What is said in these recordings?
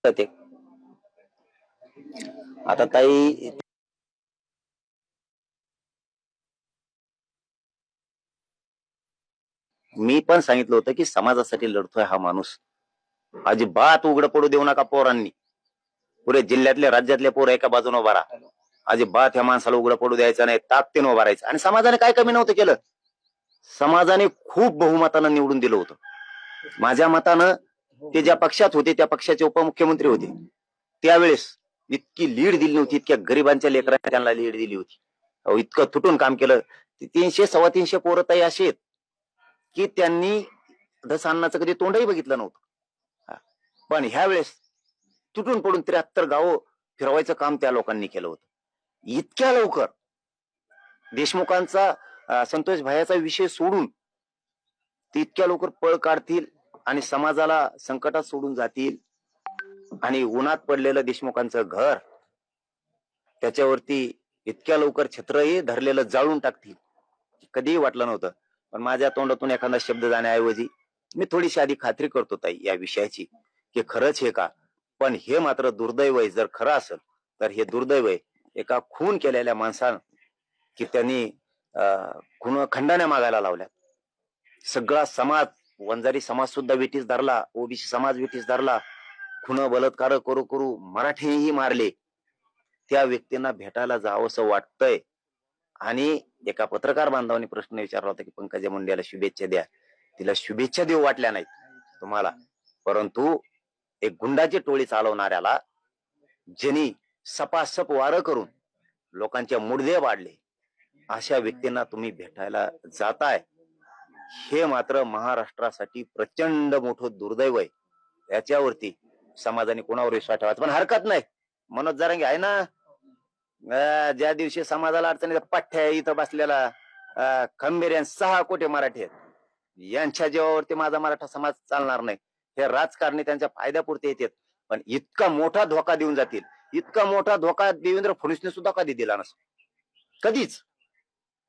शकतं ते. आता ताई, मी पण सांगितलं होतं की समाजासाठी लढतोय हा माणूस. अजिबात उघडं पडू देऊ नका पोरांनी. पुरे जिल्ह्यातले राज्यातले पोरं एका बाजूने उभा राहा. अजिबात ह्या माणसाला उघडं पडू द्यायचं नाही, ताकदीने उभा राहायचं. आणि समाजाने काय कमी नव्हतं केलं. समाजाने खूप बहुमतानं निवडून दिलं होतं. माझ्या मतानं ते ज्या पक्षात होते त्या पक्षाचे उपमुख्यमंत्री होते त्यावेळेस इतकी लीड दिली नव्हती. इतक्या गरिबांच्या लेकरांना त्यांना लीड दिली होती. इतकं तुटून काम केलं. 300 325 पोरं ताई अशी आहेत की त्यांनी दसांनाचं कधी तोंडही बघितलं नव्हतं. पण ह्या वेळेस तुटून पडून 73 गावं फिरवायचं काम त्या लोकांनी केलं होतं. इतक्या लवकर देशमुखांचा संतोष भायाचा विषय सोडून ते इतक्या लवकर पळ काढतील आणि समाजाला संकटात सोडून जातील. आणि उन्हात पडलेलं देशमुखांचं घर त्याच्यावरती इतक्या लवकर छत्रही धरलेलं जाळून टाकतील कधीही वाटलं नव्हतं. पण माझ्या तोंडातून एखादा शब्द जाण्याऐवजी मी थोडीशी आधी खात्री करतो ताई या विषयाची की खरंच हे का. पण हे मात्र दुर्दैव आहे. जर खरं असेल तर हे दुर्दैव आहे एका खून केलेल्या माणसानं की त्यांनी खून खंडण्या मागायला लावल्या. सगळा समाज, वंजारी समाज सुद्धा विटीस धरला, ओबीसी समाज विटीस धरला. खुन बलात्कार करू करू मराठीही मारले. त्या व्यक्तींना भेटायला जावंसं वाटतंय. आणि एका पत्रकार बांधवांनी प्रश्न विचारला होता की पंकजा मुंडेला शुभेच्छा द्या. तिला शुभेच्छा देऊ वाटल्या नाहीत तुम्हाला, परंतु एक गुंडाची टोळी चालवणाऱ्याला ज्यांनी सपासप वारं करून लोकांचे मुडदे वाढले अशा व्यक्तींना तुम्ही भेटायला जाताय, हे मात्र महाराष्ट्रासाठी प्रचंड मोठं दुर्दैव आहे. याच्यावरती समाजाने कोणावर विश्वास ठेवायचा. पण हरकत नाही, मनोज जरांगे आहे ना. ज्या दिवशी समाजाला अडचणीचा पठ्ठ्या इथं बसलेला खंबीर यांनी 6 कोटी मराठी आहेत. यांच्या जीवावरती माझा मराठा समाज चालणार नाही. हे राजकारणी त्यांच्या फायद्यापुरते येतात. पण इतका मोठा धोका देऊन जातील, इतका मोठा धोका देवेंद्र फडणवीसने सुद्धा कधी दिला नसेल. कधीच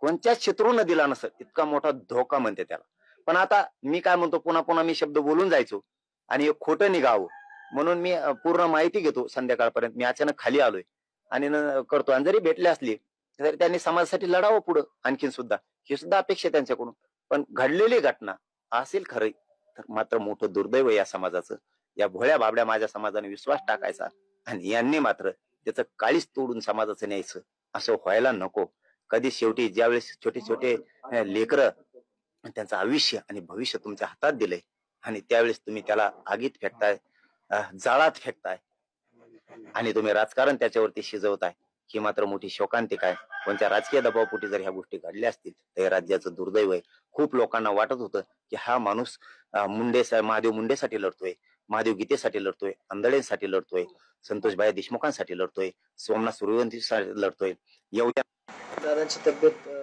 कोणत्याच क्षेत्रानं दिला नसेल इतका मोठा धोका म्हणते त्याला. पण आता मी काय म्हणतो, पुन्हा पुन्हा मी शब्द बोलून जायचो आणि हे खोटं निघावं म्हणून मी पूर्ण माहिती घेतो संध्याकाळपर्यंत. मी अचानक खाली आलोय आणि करतो. आणि जरी भेटले असले तरी त्यांनी समाजासाठी लढावं पुढं आणखीन सुद्धा, ही सुद्धा अपेक्षा त्यांच्याकडून. पण घडलेली घटना असेल खरं तर मात्र मोठं दुर्दैव या समाजाचं. या भोळ्या बाबड्या माझ्या समाजाने विश्वास टाकायचा आणि यांनी मात्र त्याचं काळीच तोडून समाजाचं न्यायचं, असं व्हायला नको. कधी शेवटी ज्यावेळेस छोटे छोटे लेकरं त्यांचं आयुष्य आणि भविष्य तुमच्या हातात दिलंय आणि त्यावेळेस तुम्ही त्याला आगीत फेकताय, जाळात फेकताय आणि तुम्ही राजकारण त्याच्यावरती शिजवताय, ही मात्र मोठी शोकांतिका आहे. कोणत्या राजकीय दबावपोटी जर ह्या गोष्टी घडल्या असतील तर हे राज्याचं दुर्दैव आहे. खूप लोकांना वाटत होतं की हा माणूस महादेव मुंडेसाठी लढतोय, महादेव गीतेसाठी लढतोय, आंधळेंसाठी लढतोय, संतोषभाई देशमुखांसाठी लढतोय, सोमनाथ सूर्यवंशीसाठी लढतोय. एवढ्या दादांची तब्येत